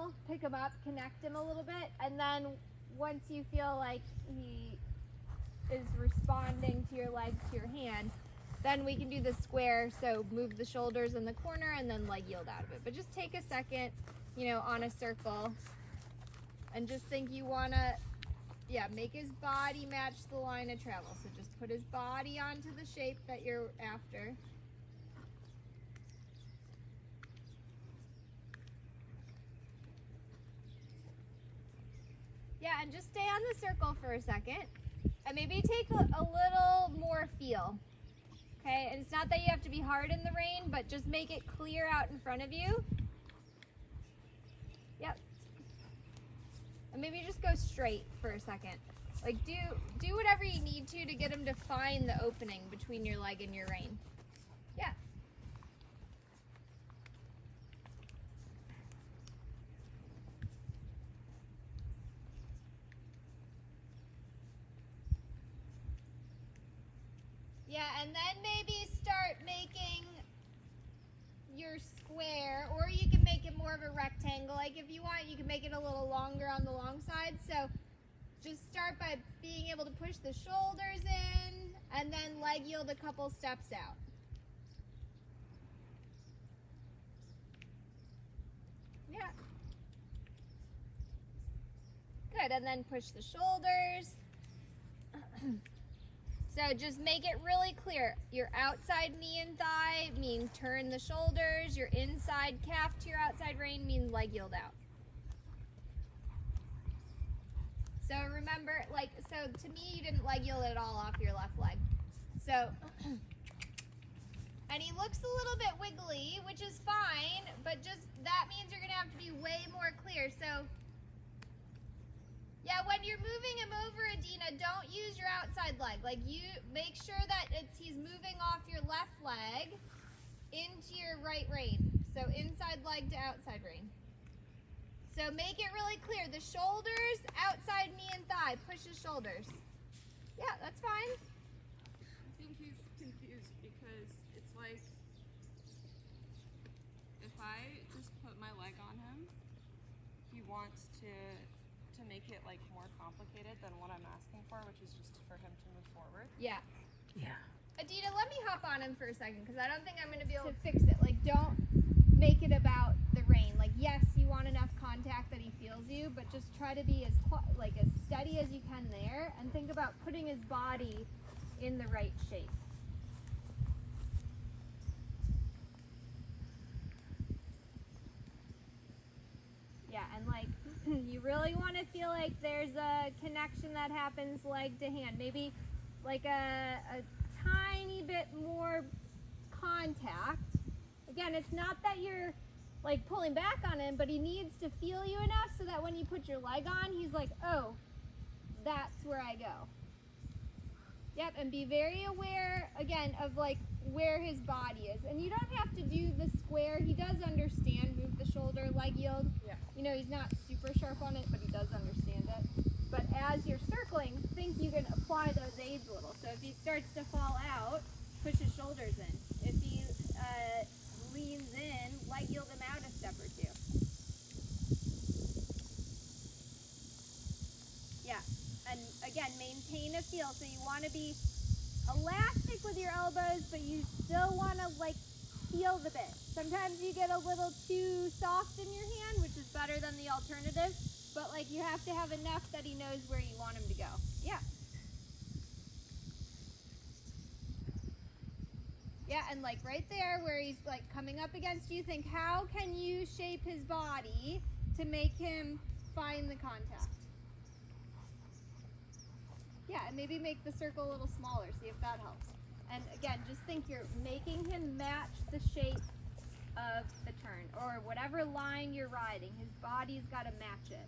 circle, pick him up, connect him a little bit, and then once you feel like he is responding to your legs, to your hand, then we can do the square. So move the shoulders in the corner and then leg yield out of it. But just take a second, you know, on a circle, and just think you want to, yeah, make his body match the line of travel. So just put his body onto the shape that you're after. Yeah, and just stay on the circle for a second, and maybe take a little more feel. Okay, and it's not that you have to be hard in the rein, but just make it clear out in front of you. Yep. And maybe just go straight for a second. Like do whatever you need to get him to find the opening between your leg and your rein. Yeah. Yeah, and then maybe start making your square, or you can make it more of a rectangle. Like if you want, you can make it a little longer on the long side. So just start by being able to push the shoulders in and then leg yield a couple steps out. Yeah. Good, and then push the shoulders. So just make it really clear. Your outside knee and thigh means turn the shoulders. Your inside calf to your outside rein means leg yield out. So remember, like, so to me, you didn't leg yield at all off your left leg. So, and he looks a little bit wiggly, which is fine, but just that means you're gonna have to be way more clear. So, yeah, when you're moving him over, Edina, don't use your outside leg. Like, you make sure that he's moving off your left leg into your right rein. So inside leg to outside rein. So make it really clear. The shoulders, outside knee and thigh. Push his shoulders. Yeah, that's fine. I think he's confused because it's like if I just put my leg on him, he wants to make it like more complicated than what I'm asking for, which is just for him to move forward. Yeah. Yeah. Edina, let me hop on him for a second because I don't think I'm going to be able to fix it. Like, don't make it about the rein. Like, yes, you want enough contact that he feels you, but just try to be as steady as you can there, and think about putting his body in the right shape. Yeah, and like you really want to feel like there's a connection that happens leg to hand. Maybe like a tiny bit more contact. Again, it's not that you're like pulling back on him, but he needs to feel you enough so that when you put your leg on, he's like, oh, that's where I go. Yep, and be very aware, again, of like where his body is. And you don't have to do the square. He does understand, move the shoulder, leg yield. Yeah. You know, he's not super sharp on it, but he does understand it. But as you're circling, think you can apply those aids a little. So if he starts to fall out, push his shoulders in. If he leans in, leg yield him out a step or two. Yeah, and again, maintain a feel. So you want to be elastic with your elbows, but you still want to like feel the bit. Sometimes you get a little too soft in your hand, which is better than the alternative, but like you have to have enough that he knows where you want him to go. Yeah. Yeah, and like right there where he's like coming up against you, think how can you shape his body to make him find the contact? Yeah, and maybe make the circle a little smaller, see if that helps. And again, just think you're making him match the shape of the turn, or whatever line you're riding. His body's got to match it.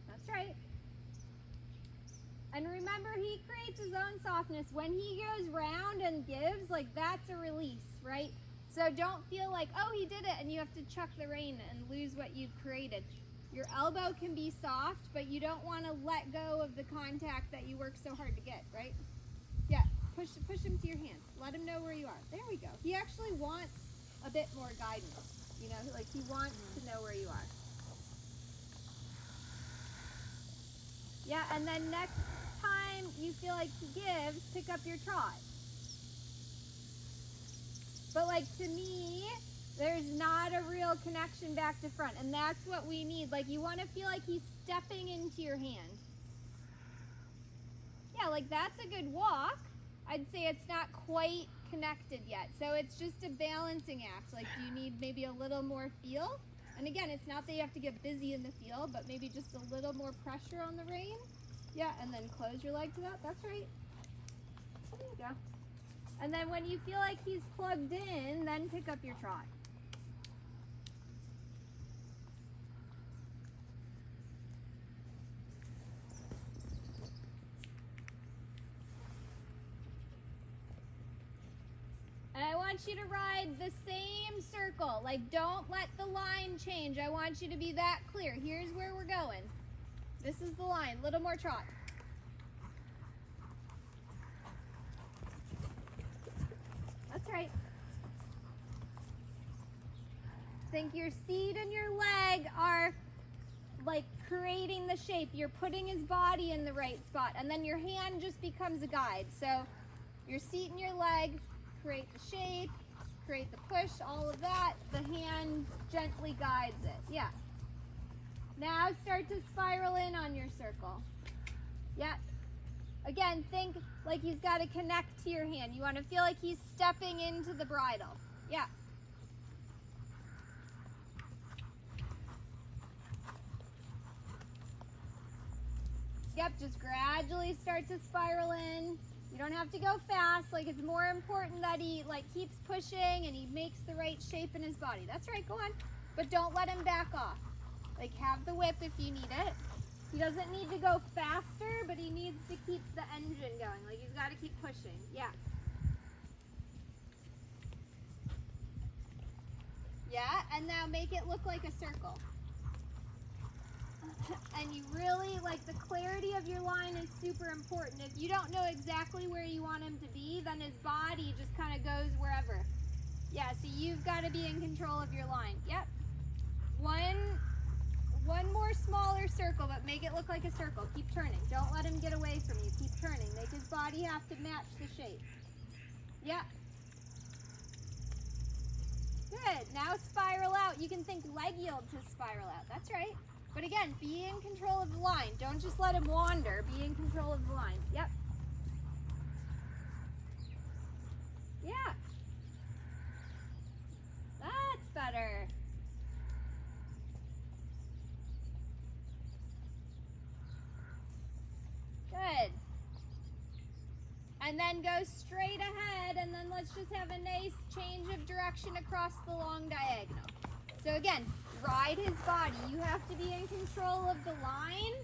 That's right. And remember, he creates his own softness. When he goes round and gives, like that's a release, right? So don't feel like, oh, he did it, and you have to chuck the rein and lose what you've created. Your elbow can be soft, but you don't want to let go of the contact that you worked so hard to get, right? Yeah, push him to your hand. Let him know where you are. There we go. He actually wants a bit more guidance. You know, like he wants to know where you are. Yeah, and then next time you feel like he gives, pick up your trot. But like to me, there's not a real connection back to front, and that's what we need. Like you want to feel like he's stepping into your hand. Yeah, like that's a good walk. I'd say it's not quite connected yet. So it's just a balancing act. Like you need maybe a little more feel. And again, it's not that you have to get busy in the feel, but maybe just a little more pressure on the rein. Yeah, and then close your leg to that. That's right. There you go. And then when you feel like he's plugged in, then pick up your trot. And I want you to ride the same circle. Like, don't let the line change. I want you to be that clear. Here's where we're going. This is the line. Little more trot. That's right. Think your seat and your leg are like creating the shape. You're putting his body in the right spot. And then your hand just becomes a guide. So your seat and your leg create the shape, create the push, all of that. The hand gently guides it. Yeah. Now start to spiral in on your circle. Yeah. Again, think like he's got to connect to your hand. You want to feel like he's stepping into the bridle. Yeah. Yep, just gradually start to spiral in. You don't have to go fast. Like it's more important that he like keeps pushing and he makes the right shape in his body. That's right, go on. But don't let him back off. Like have the whip if you need it. He doesn't need to go faster, but he needs to keep the engine going. Like he's got to keep pushing. Yeah. Yeah, and now make it look like a circle. And you really, like the clarity of your line is super important. If you don't know exactly where you want him to be, then his body just kind of goes wherever. Yeah, so you've got to be in control of your line. Yep. One more smaller circle, but make it look like a circle. Keep turning. Don't let him get away from you. Keep turning. Make his body have to match the shape. Yep. Good. Now spiral out. You can think leg yield to spiral out. That's right. But again, be in control of the line. Don't just let him wander. Be in control of the line. Yep. Yeah. That's better. Good. And then go straight ahead, and then let's just have a nice change of direction across the long diagonal. So again, ride his body. You have to be in control of the line,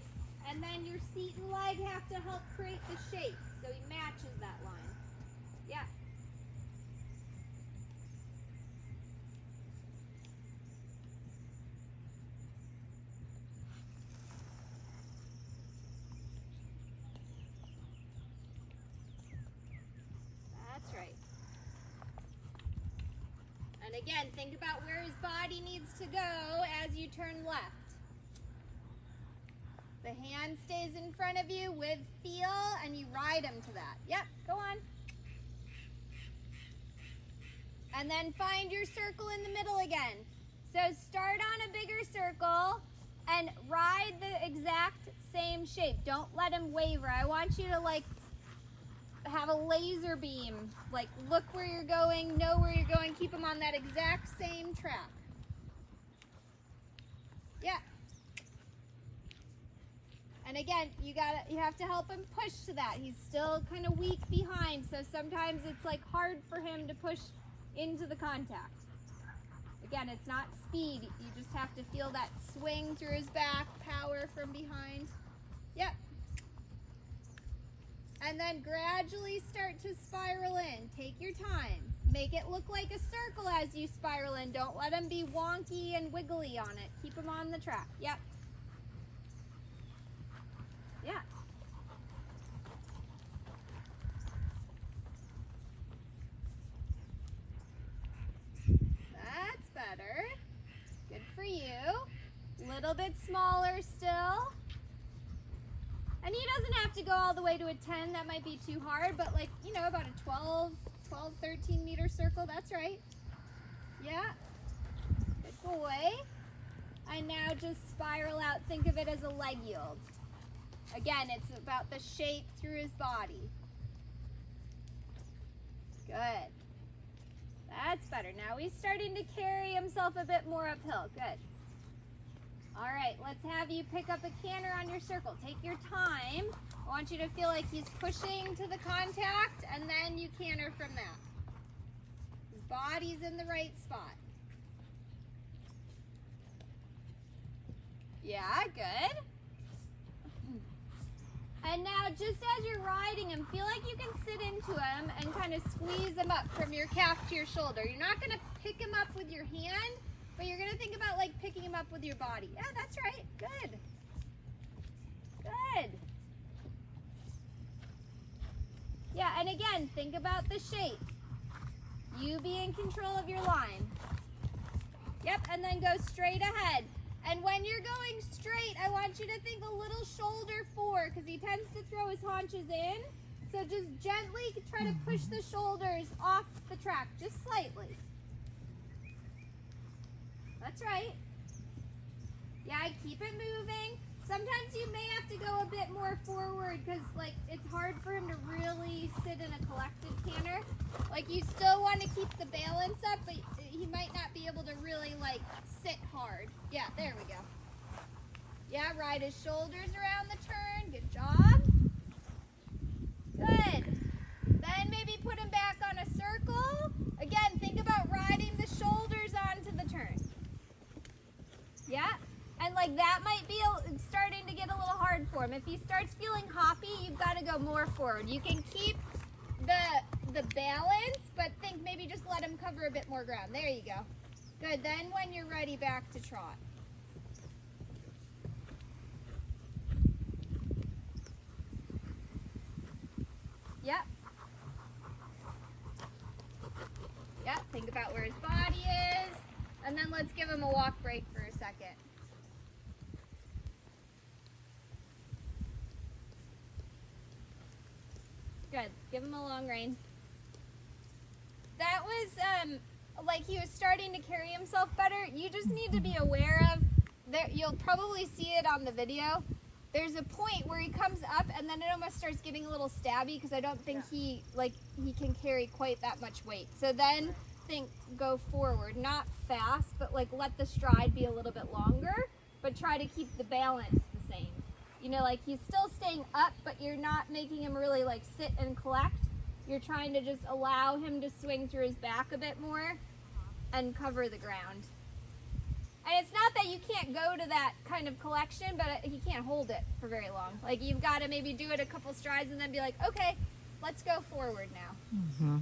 and then your seat and leg have to help create the shape so he matches that line. Yeah. That's right. And again, think about where his body needs to go as you turn left. The hand stays in front of you with feel, and you ride him to that. Yep, go on. And then find your circle in the middle again. So start on a bigger circle and ride the exact same shape. Don't let him waver. I want you to like have a laser beam. Like look where you're going, know where you're going, keep him on that exact same track. Yeah. And again, you have to help him push to that. He's still kind of weak behind, so sometimes it's like hard for him to push into the contact. Again, it's not speed. You just have to feel that swing through his back, power from behind. Yep. And then gradually start to spiral in. Take your time. Make it look like a circle as you spiral in. Don't let him be wonky and wiggly on it. Keep him on the track. Yep. Yeah. little bit smaller still. And he doesn't have to go all the way to a 10, that might be too hard, but like, you know, about a 12, 13 meter circle, that's right. Yeah, good boy. And now just spiral out, think of it as a leg yield. Again, it's about the shape through his body. Good. That's better. Now he's starting to carry himself a bit more uphill. Good. All right, let's have you pick up a canter on your circle. Take your time. I want you to feel like he's pushing to the contact, and then you canter from that. His body's in the right spot. Yeah, good. And now, just as you're riding him, feel like you can sit into him and kind of squeeze him up from your calf to your shoulder. You're not going to pick him up with your hand, but you're going to think about like picking him up with your body. Yeah, that's right. Good. Good. Yeah, and again, think about the shape. You be in control of your line. Yep, and then go straight ahead. And when you're going straight, I want you to think a little shoulder forward because he tends to throw his haunches in. So just gently try to push the shoulders off the track, just slightly. That's right. Yeah, keep it moving. Sometimes you may have to go a bit more forward because like it's hard for him to really sit in a collected canter. Like you still want to keep the balance up, but he might not be able to really like sit hard. Yeah, there we go. Yeah, ride his shoulders around the turn. Good job. Good. Then maybe put him back on a circle. Again, think about riding the shoulders onto the turn. Yeah. And like that might be starting to get a little hard for him. If he starts feeling hoppy, you've got to go more forward. You can keep the balance, but think maybe just let him cover a bit more ground. There you go. Good. Then when you're ready, back to trot. Yep. Yep. Think about where his body is. And then let's give him a walk break for a second. Good. Give him a long rein. That was like he was starting to carry himself better. You just need to be aware of that. You'll probably see it on the video. There's a point where he comes up and then it almost starts getting a little stabby because I don't think he can carry quite that much weight. So then go forward, not fast, but like let the stride be a little bit longer, but try to keep the balance the same. You know, like he's still staying up, but you're not making him really like sit and collect. You're trying to just allow him to swing through his back a bit more and cover the ground. And it's not that you can't go to that kind of collection, but he can't hold it for very long. Like you've got to maybe do it a couple strides and then be like, okay, let's go forward now. Mm-hmm.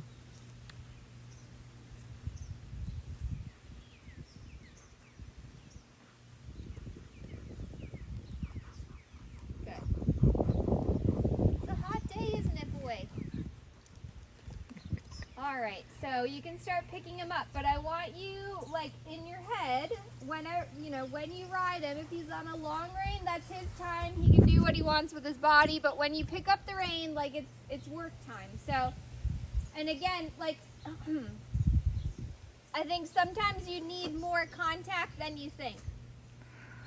All right, so you can start picking him up, but I want you, like, in your head, when you ride him, if he's on a long rein, that's his time. He can do what he wants with his body, but when you pick up the rein, like, it's work time. So, and again, like, I think sometimes you need more contact than you think.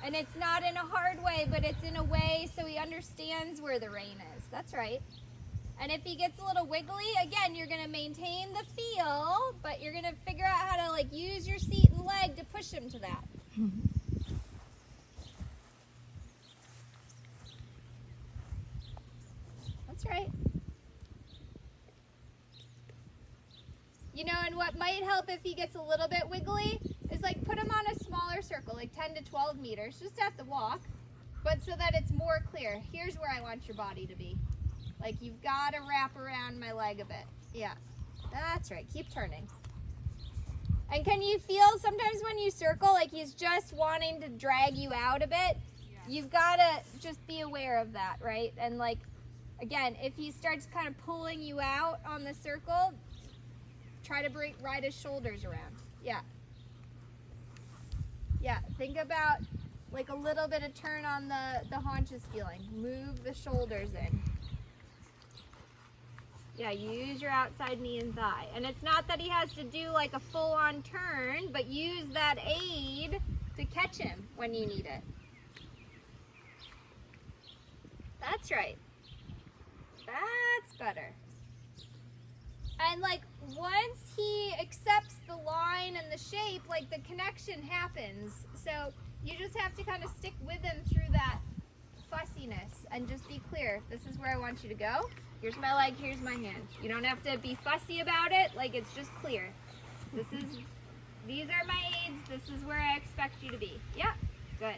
And it's not in a hard way, but it's in a way so he understands where the rein is. That's right. And if he gets a little wiggly, again, you're going to maintain the feel, but you're going to figure out how to like use your seat and leg to push him to that. That's right. You know, and what might help if he gets a little bit wiggly is like put him on a smaller circle, like 10 to 12 meters, just at the walk, but so that it's more clear. Here's where I want your body to be. Like you've got to wrap around my leg a bit. Yeah, that's right. Keep turning. And can you feel sometimes when you circle, like he's just wanting to drag you out a bit? Yeah. You've got to just be aware of that, right? And like, again, if he starts kind of pulling you out on the circle, try to ride his shoulders around. Yeah. Yeah, think about like a little bit of turn on the haunches feeling. Move the shoulders in. Yeah, use your outside knee and thigh. And it's not that he has to do like a full-on turn, but use that aid to catch him when you need it. That's right. That's better. And like once he accepts the line and the shape, like the connection happens. So you just have to kind of stick with him through that fussiness and just be clear. This is where I want you to go. Here's my leg, here's my hand. You don't have to be fussy about it, like it's just clear. These are my aids, this is where I expect you to be. Yeah, good.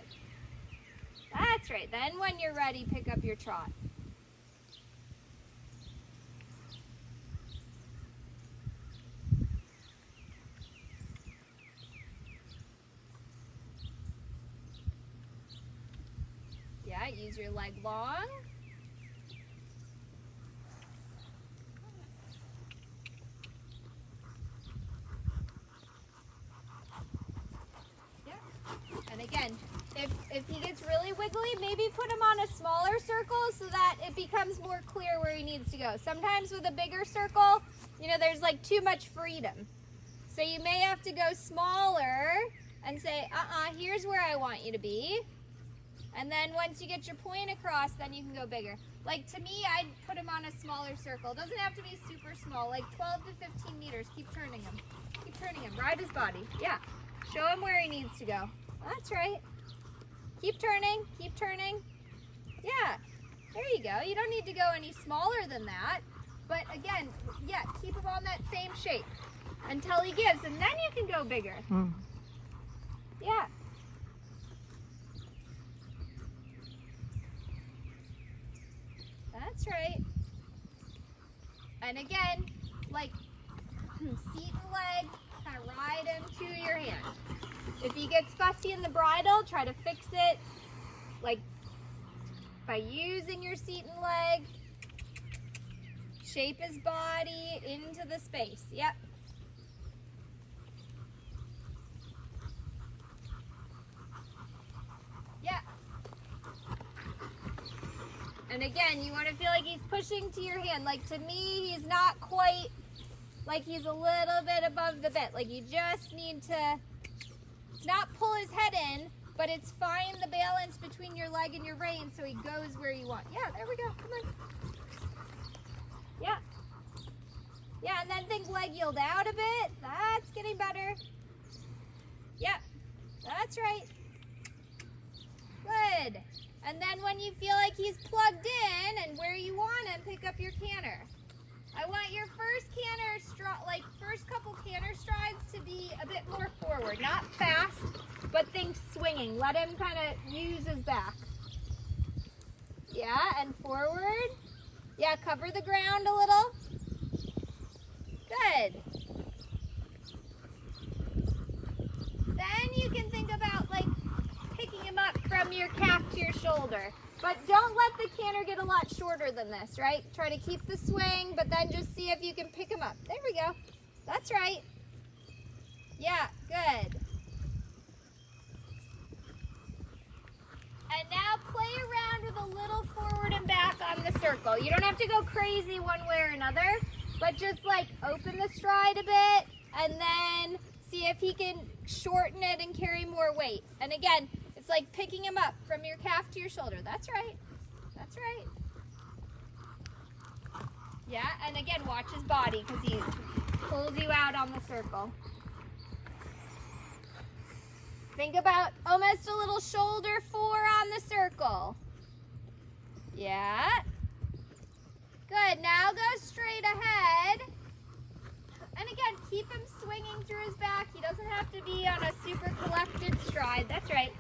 That's right. Then when you're ready, pick up your trot. Yeah, use your leg long. Yeah. And again, if he gets really wiggly, maybe put him on a smaller circle so that it becomes more clear where he needs to go. Sometimes with a bigger circle, you know, there's like too much freedom. So you may have to go smaller and say, here's where I want you to be. And then once you get your point across, then you can go bigger. Like to me, I'd put him on a smaller circle. It doesn't have to be super small, like 12 to 15 meters. Keep turning him. Keep turning him. Ride his body. Yeah. Show him where he needs to go. That's right. Keep turning. Keep turning. Yeah. There you go. You don't need to go any smaller than that. But again, yeah, keep him on that same shape until he gives, and then you can go bigger. Yeah. That's right. And again, like seat and leg, kind of ride him to your hand. If he gets fussy in the bridle, try to fix it like by using your seat and leg. Shape his body into the space. Yep. Yeah. And again, you want to feel like he's pushing to your hand. Like to me, he's not quite, like he's a little bit above the bit. Like you just need to, it's not pull his head in, but it's find the balance between your leg and your rein so he goes where you want. Yeah, there we go. Come on. Yeah. Yeah, and then think leg yield out a bit. That's getting better. Yep, that's right. Good. And then when you feel like he's plugged in and where you want him, pick up your canter. I want your first first couple canter strides to be a bit more forward. Not fast, but think swinging. Let him kind of use his back. Yeah, and forward. Yeah, cover the ground a little. Good. Then you can think about like picking him up from your calf to your shoulder. But don't let the canter get a lot shorter than this, right? Try to keep the swing, but then just see if you can pick him up. There we go. That's right. Yeah, good. And now play around with a little forward and back on the circle. You don't have to go crazy one way or another, but just like open the stride a bit and then see if he can shorten it and carry more weight. And again, it's like picking him up from your calf to your shoulder. That's right. That's right. Yeah, and again, watch his body because he pulls you out on the circle. Think about almost a little shoulder four on the circle. Yeah. Good. Now go straight ahead. And again, keep him swinging through his back. He doesn't have to be on a super collected stride. That's right.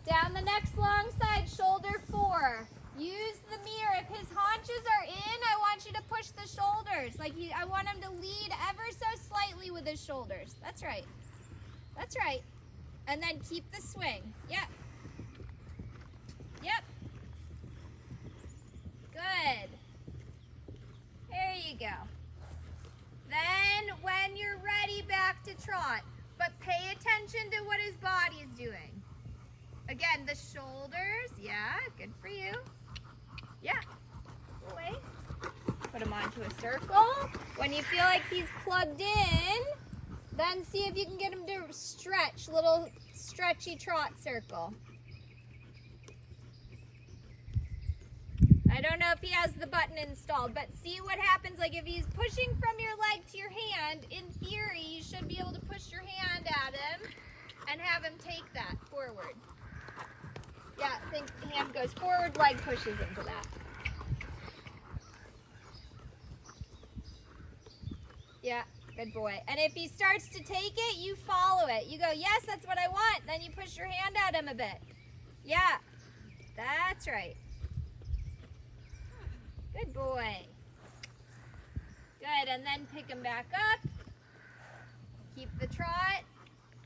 Down the next long side, shoulder four. Use the mirror. If his haunches are in, I want you to push the shoulders. I want him to lead ever so slightly with his shoulders. That's right. That's right. And then keep the swing. Yep. Yep. Good. There you go. Then when you're ready, back to trot. But pay attention to what his body is doing. Again, the shoulders. Yeah, good for you. Yeah. Away. Put him onto a circle. When you feel like he's plugged in, then see if you can get him to stretch. Little stretchy trot circle. I don't know if he has the button installed, but see what happens. Like if he's pushing from your leg to your hand, in theory, you should be able to push your hand at him and have him take that forward. Yeah, think the hand goes forward, leg pushes into that. Yeah, good boy. And if he starts to take it, you follow it. You go, yes, that's what I want. Then you push your hand at him a bit. Yeah, that's right. Good boy. Good, and then pick him back up. Keep the trot.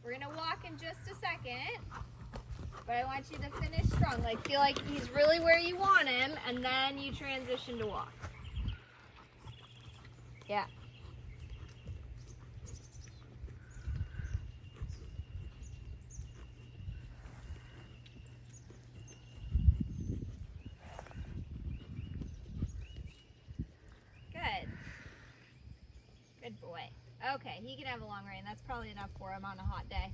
We're gonna walk in just a second, but I want you to finish strong. Like feel like he's really where you want him, and then you transition to walk. Yeah. Good. Good boy. Okay, he can have a long rein. That's probably enough for him on a hot day.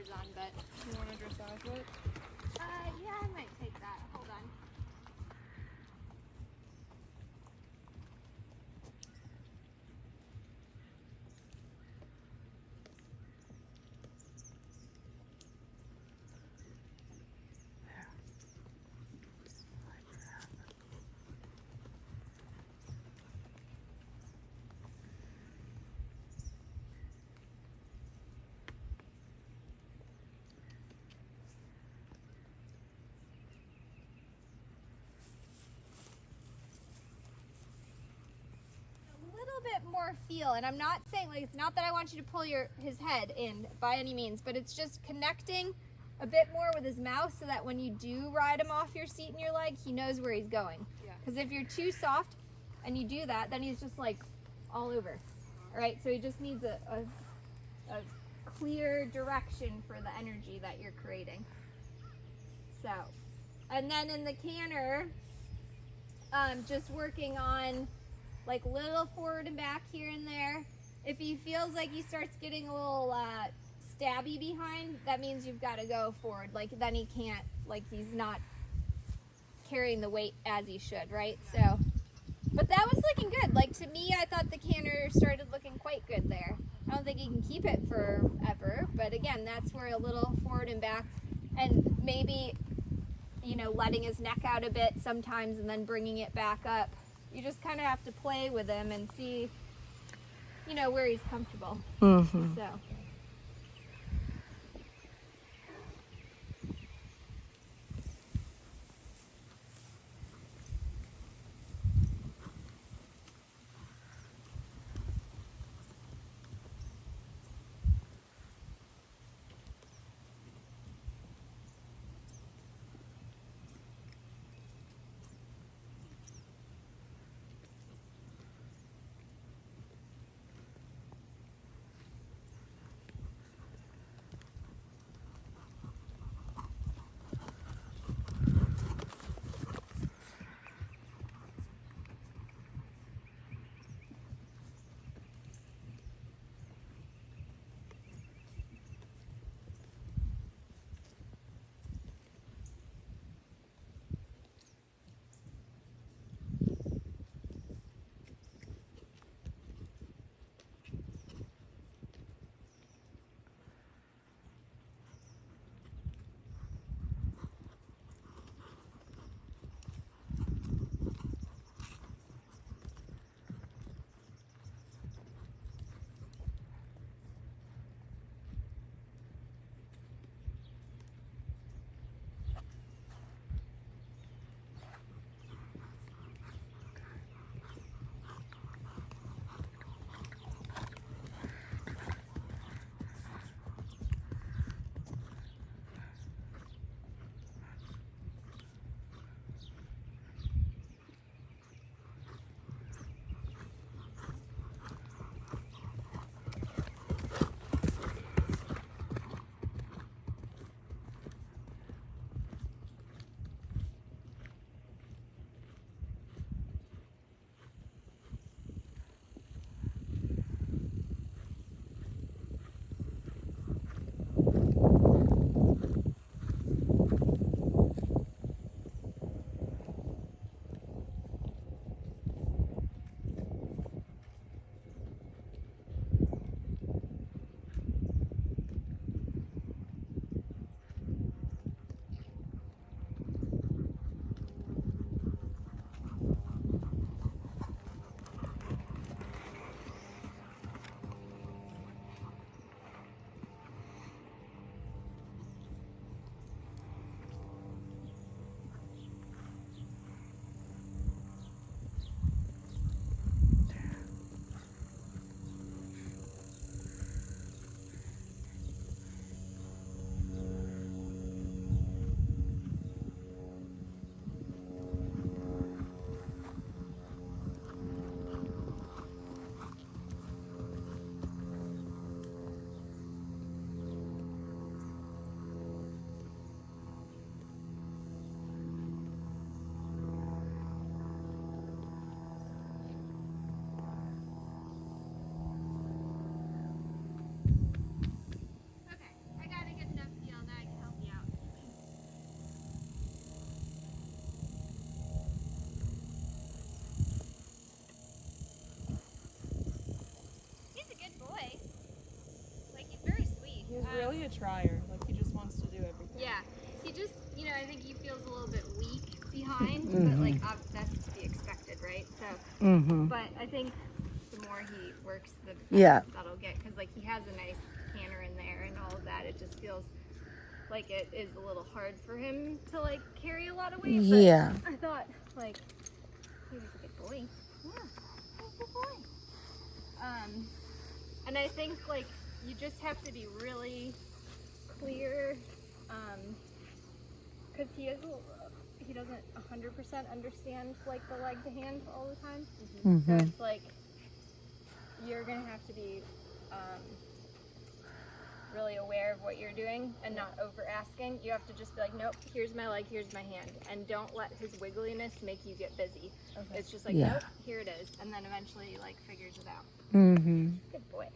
spurs on, but You want to dressage it? yeah, I might take that. Hold on. Bit more feel, and I'm not saying, like, it's not that I want you to pull his head in by any means, but it's just connecting a bit more with his mouth so that when you do ride him off your seat and your leg, he knows where he's going. Because if you're too soft and you do that, then he's just like all over. All right, so he just needs a clear direction for the energy that you're creating. So, and then in the canter, just working on like little forward and back here and there. If he feels like he starts getting a little stabby behind, that means you've got to go forward. Like then he can't, like he's not carrying the weight as he should, right? So, but that was looking good. Like to me, I thought the canter started looking quite good there. I don't think he can keep it forever, but again, that's where a little forward and back, and maybe, you know, letting his neck out a bit sometimes and then bringing it back up. You just kind of have to play with him and see, you know, where he's comfortable. Mm-hmm. So. He's really a trier. Like, he just wants to do everything. Yeah, he just, you know, I think he feels a little bit weak behind, but like that's to be expected, right? So, but I think the more he works, the better that'll get, because like he has a nice canter in there and all of that. It just feels like it is a little hard for him to like carry a lot of weight. Yeah. But I thought like he was a good boy. Yeah, he was a good boy. And I think like you just have to be really clear, because he doesn't 100% understand like the leg to hand all the time. So it's like you're gonna have to be really aware of what you're doing and not over asking. You have to just be like, nope, here's my leg, here's my hand, and don't let his wiggliness make you get busy. It's just like, nope, here it is, and then eventually like figures it out. Good boy.